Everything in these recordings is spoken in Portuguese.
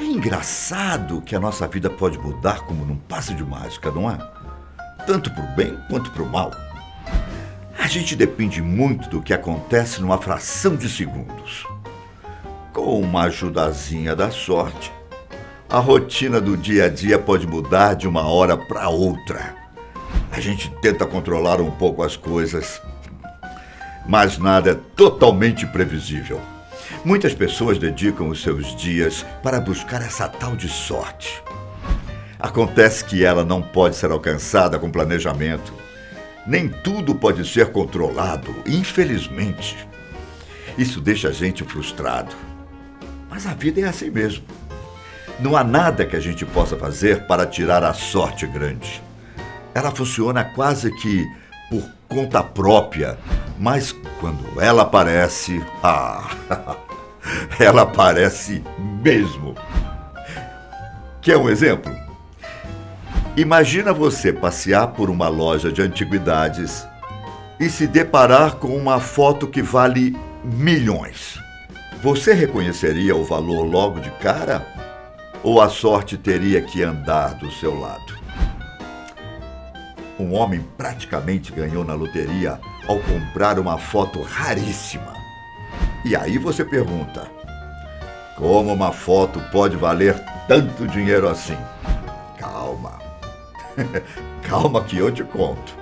É engraçado que a nossa vida pode mudar como num passe de mágica, não é? Tanto para o bem quanto para o mal. A gente depende muito do que acontece numa fração de segundos. Com uma ajudazinha da sorte, a rotina do dia a dia pode mudar de uma hora para outra. A gente tenta controlar um pouco as coisas, mas nada é totalmente previsível. Muitas pessoas dedicam os seus dias para buscar essa tal de sorte. Acontece que ela não pode ser alcançada com planejamento. Nem tudo pode ser controlado, infelizmente. Isso deixa a gente frustrado. Mas a vida é assim mesmo. Não há nada que a gente possa fazer para tirar a sorte grande. Ela funciona quase que por conta própria, mas quando ela aparece, ela aparece mesmo. Quer um exemplo? Imagina você passear por uma loja de antiguidades e se deparar com uma foto que vale milhões. Você reconheceria o valor logo de cara? Ou a sorte teria que andar do seu lado? Um homem praticamente ganhou na loteria ao comprar uma foto raríssima. E aí você pergunta, como uma foto pode valer tanto dinheiro assim? Calma. Calma que eu te conto.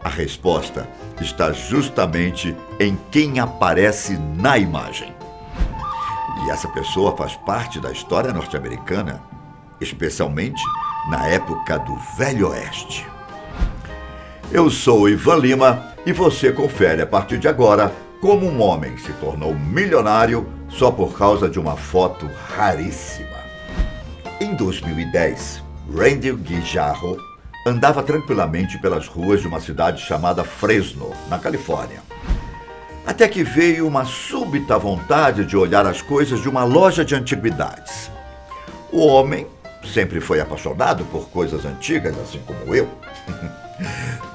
A resposta está justamente em quem aparece na imagem. E essa pessoa faz parte da história norte-americana, especialmente na época do Velho Oeste. Eu sou Ivan Lima e você confere a partir de agora como um homem se tornou milionário só por causa de uma foto raríssima. Em 2010, Randy Guijarro andava tranquilamente pelas ruas de uma cidade chamada Fresno, na Califórnia. Até que veio uma súbita vontade de olhar as coisas de uma loja de antiguidades. O homem sempre foi apaixonado por coisas antigas, assim como eu.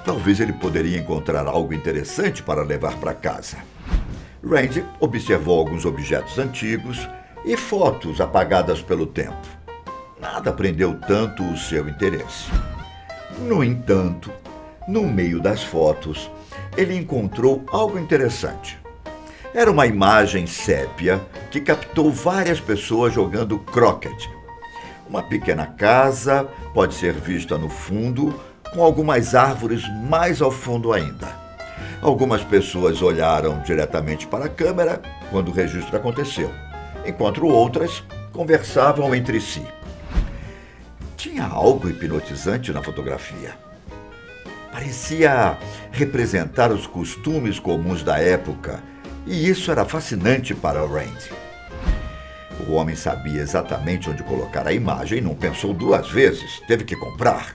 Talvez ele poderia encontrar algo interessante para levar para casa. Randy observou alguns objetos antigos e fotos apagadas pelo tempo. Nada prendeu tanto o seu interesse. No entanto, no meio das fotos, ele encontrou algo interessante. Era uma imagem sépia que captou várias pessoas jogando croquet. Uma pequena casa pode ser vista no fundo, com algumas árvores mais ao fundo ainda. Algumas pessoas olharam diretamente para a câmera quando o registro aconteceu, enquanto outras conversavam entre si. Tinha algo hipnotizante na fotografia. Parecia representar os costumes comuns da época, e isso era fascinante para Randy. O homem sabia exatamente onde colocar a imagem e não pensou duas vezes, teve que comprar.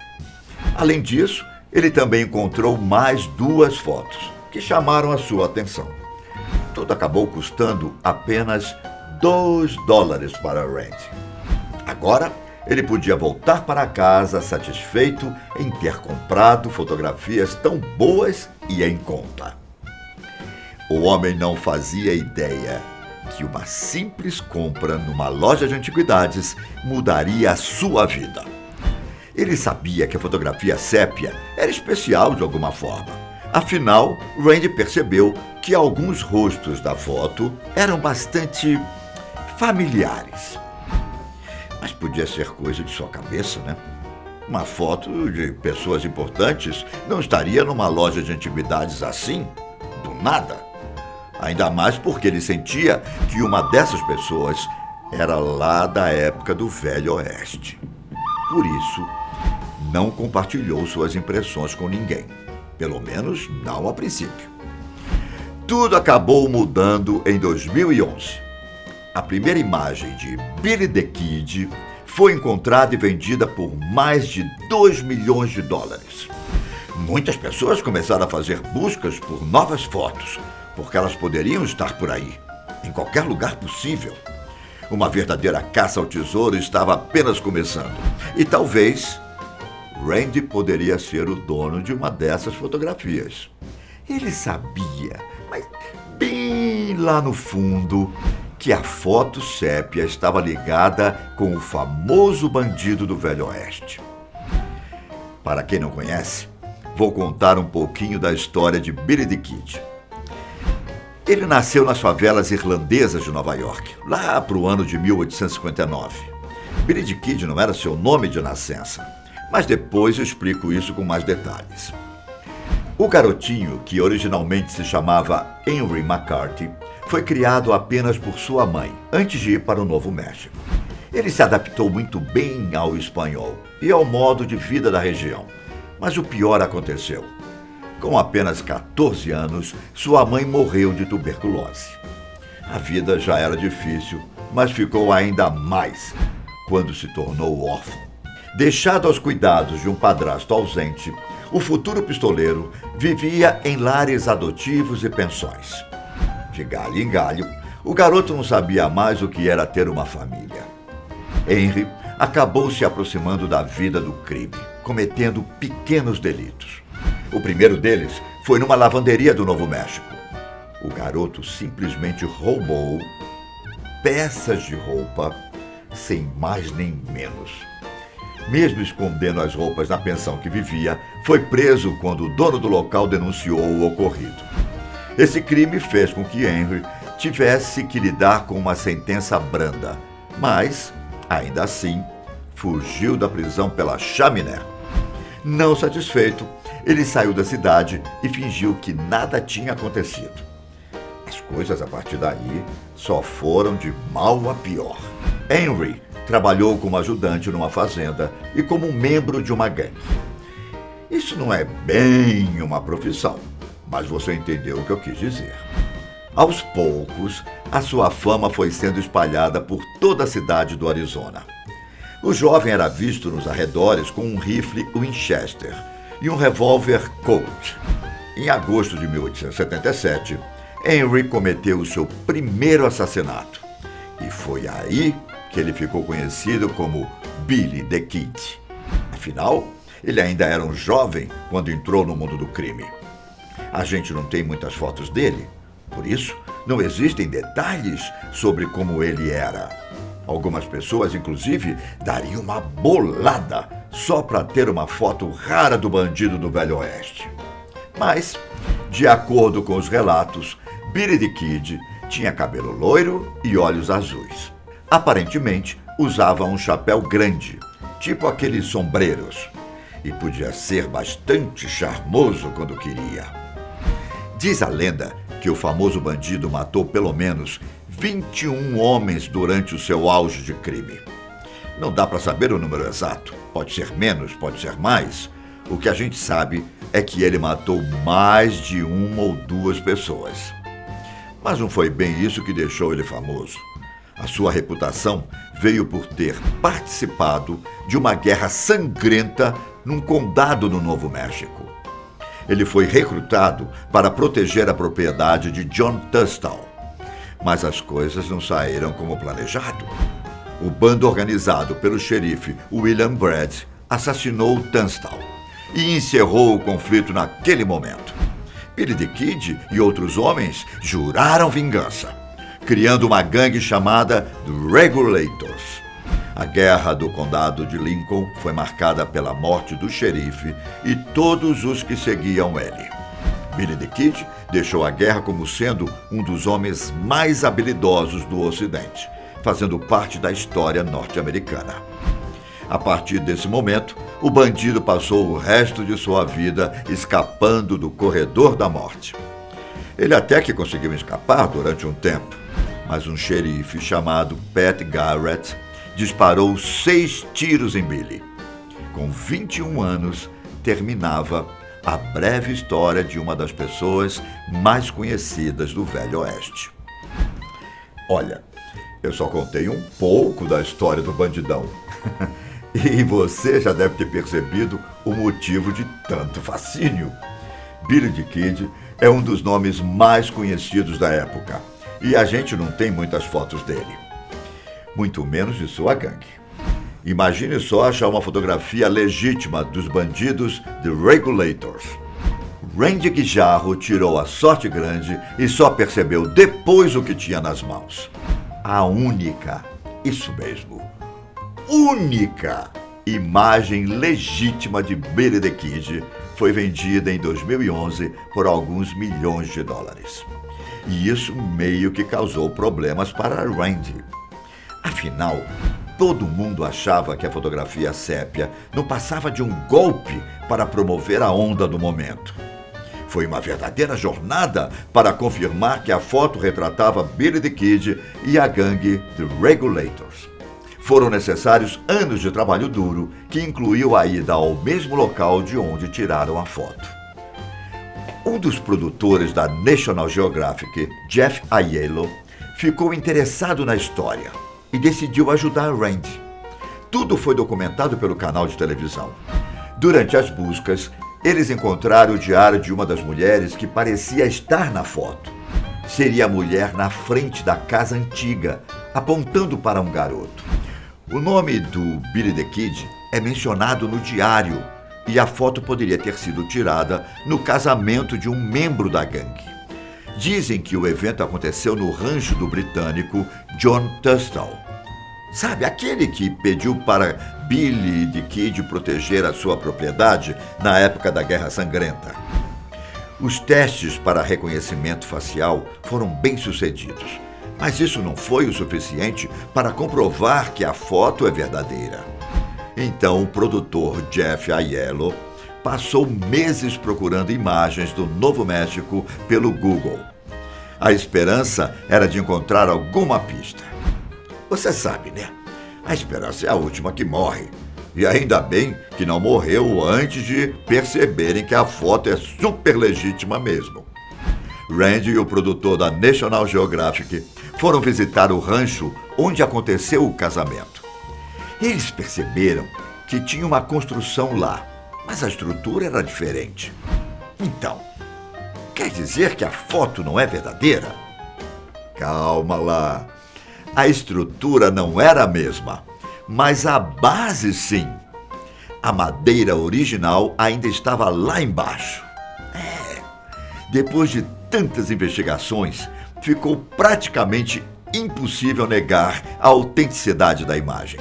Além disso, ele também encontrou mais duas fotos que chamaram a sua atenção. Tudo acabou custando apenas $2 para Randy. Agora, ele podia voltar para casa satisfeito em ter comprado fotografias tão boas e em conta. O homem não fazia ideia que uma simples compra numa loja de antiguidades mudaria a sua vida. Ele sabia que a fotografia sépia era especial de alguma forma. Afinal, Randy percebeu que alguns rostos da foto eram bastante familiares. Mas podia ser coisa de sua cabeça, né? Uma foto de pessoas importantes não estaria numa loja de antiguidades assim, do nada. Ainda mais porque ele sentia que uma dessas pessoas era lá da época do Velho Oeste. Por isso, não compartilhou suas impressões com ninguém. Pelo menos não a princípio. Tudo acabou mudando em 2011. A primeira imagem de Billy the Kid foi encontrada e vendida por mais de $2 milhões. Muitas pessoas começaram a fazer buscas por novas fotos, porque elas poderiam estar por aí, em qualquer lugar possível. Uma verdadeira caça ao tesouro estava apenas começando. E talvez Randy poderia ser o dono de uma dessas fotografias. Ele sabia, mas bem lá no fundo, que a foto sépia estava ligada com o famoso bandido do Velho Oeste. Para quem não conhece, vou contar um pouquinho da história de Billy the Kid. Ele nasceu nas favelas irlandesas de Nova York, lá para o ano de 1859. Billy the Kid não era seu nome de nascença, mas depois eu explico isso com mais detalhes. O garotinho, que originalmente se chamava Henry McCarthy, foi criado apenas por sua mãe, antes de ir para o Novo México. Ele se adaptou muito bem ao espanhol e ao modo de vida da região, mas o pior aconteceu. Com apenas 14 anos, sua mãe morreu de tuberculose. A vida já era difícil, mas ficou ainda mais quando se tornou órfão. Deixado aos cuidados de um padrasto ausente, o futuro pistoleiro vivia em lares adotivos e pensões. De galho em galho, o garoto não sabia mais o que era ter uma família. Henry acabou se aproximando da vida do crime, cometendo pequenos delitos. O primeiro deles foi numa lavanderia do Novo México. O garoto simplesmente roubou peças de roupa sem mais nem menos. Mesmo escondendo as roupas na pensão que vivia, foi preso quando o dono do local denunciou o ocorrido. Esse crime fez com que Henry tivesse que lidar com uma sentença branda, mas, ainda assim, fugiu da prisão pela chaminé. Não satisfeito, ele saiu da cidade e fingiu que nada tinha acontecido. As coisas a partir daí só foram de mal a pior. Henry trabalhou como ajudante numa fazenda e como membro de uma gangue. Isso não é bem uma profissão, mas você entendeu o que eu quis dizer. Aos poucos, a sua fama foi sendo espalhada por toda a cidade do Arizona. O jovem era visto nos arredores com um rifle Winchester e um revólver Colt. Em agosto de 1877, Henry cometeu o seu primeiro assassinato. E foi aí que ele ficou conhecido como Billy the Kid. Afinal, ele ainda era um jovem quando entrou no mundo do crime. A gente não tem muitas fotos dele, por isso não existem detalhes sobre como ele era. Algumas pessoas, inclusive, dariam uma bolada só para ter uma foto rara do bandido do Velho Oeste. Mas, de acordo com os relatos, Billy the Kid tinha cabelo loiro e olhos azuis. Aparentemente, usava um chapéu grande, tipo aqueles sombreros, e podia ser bastante charmoso quando queria. Diz a lenda que o famoso bandido matou pelo menos 21 homens durante o seu auge de crime. Não dá para saber o número exato, pode ser menos, pode ser mais. O que a gente sabe é que ele matou mais de uma ou duas pessoas. Mas não foi bem isso que deixou ele famoso. A sua reputação veio por ter participado de uma guerra sangrenta num condado no Novo México. Ele foi recrutado para proteger a propriedade de John Tunstall. Mas as coisas não saíram como planejado. O bando organizado pelo xerife William Brad assassinou Tunstall e encerrou o conflito naquele momento. Billy the Kid e outros homens juraram vingança, criando uma gangue chamada The Regulators. A guerra do condado de Lincoln foi marcada pela morte do xerife e todos os que seguiam ele. Billy the Kid deixou a guerra como sendo um dos homens mais habilidosos do Ocidente, fazendo parte da história norte-americana. A partir desse momento, o bandido passou o resto de sua vida escapando do corredor da morte. Ele até que conseguiu escapar durante um tempo, mas um xerife chamado Pat Garrett disparou 6 tiros em Billy. Com 21 anos, terminava a breve história de uma das pessoas mais conhecidas do Velho Oeste. Olha, eu só contei um pouco da história do bandidão. E você já deve ter percebido o motivo de tanto fascínio. Billy the Kid é um dos nomes mais conhecidos da época. E a gente não tem muitas fotos dele. Muito menos de sua gangue. Imagine só achar uma fotografia legítima dos bandidos The Regulators. Randy Guijarro tirou a sorte grande e só percebeu depois o que tinha nas mãos. A única, isso mesmo, única imagem legítima de Billy the Kid foi vendida em 2011 por alguns milhões de dólares. E isso meio que causou problemas para Randy. Afinal, todo mundo achava que a fotografia sépia não passava de um golpe para promover a onda do momento. Foi uma verdadeira jornada para confirmar que a foto retratava Billy the Kid e a gangue The Regulators. Foram necessários anos de trabalho duro, que incluiu a ida ao mesmo local de onde tiraram a foto. Um dos produtores da National Geographic, Jeff Aiello, ficou interessado na história e decidiu ajudar Randy. Tudo foi documentado pelo canal de televisão. Durante as buscas, eles encontraram o diário de uma das mulheres que parecia estar na foto. Seria a mulher na frente da casa antiga, apontando para um garoto. O nome do Billy the Kid é mencionado no diário e a foto poderia ter sido tirada no casamento de um membro da gangue. Dizem que o evento aconteceu no rancho do britânico John Tunstall. Sabe, aquele que pediu para Billy the Kid proteger a sua propriedade na época da Guerra Sangrenta. Os testes para reconhecimento facial foram bem-sucedidos, mas isso não foi o suficiente para comprovar que a foto é verdadeira. Então, o produtor Jeff Aiello passou meses procurando imagens do Novo México pelo Google. A esperança era de encontrar alguma pista. Você sabe, né? A esperança é a última que morre. E ainda bem que não morreu antes de perceberem que a foto é super legítima mesmo. Randy e o produtor da National Geographic foram visitar o rancho onde aconteceu o casamento. Eles perceberam que tinha uma construção lá, mas a estrutura era diferente. Então, quer dizer que a foto não é verdadeira? Calma lá. A estrutura não era a mesma, mas a base sim. A madeira original ainda estava lá embaixo. Depois de tantas investigações, ficou praticamente impossível negar a autenticidade da imagem.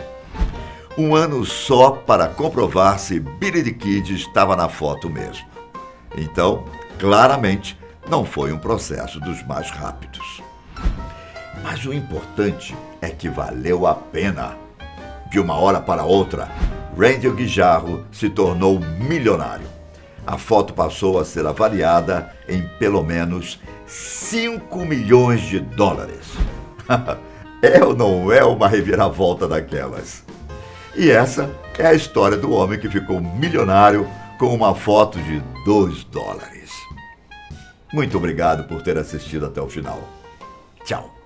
Um ano só para comprovar se Billy the Kid estava na foto mesmo. Então, claramente, não foi um processo dos mais rápidos. Mas o importante é que valeu a pena. De uma hora para outra, Randy o Guijarro se tornou milionário. A foto passou a ser avaliada em pelo menos 5 milhões de dólares. É ou não é uma reviravolta daquelas? E essa é a história do homem que ficou milionário com uma foto de $2. Muito obrigado por ter assistido até o final. Tchau.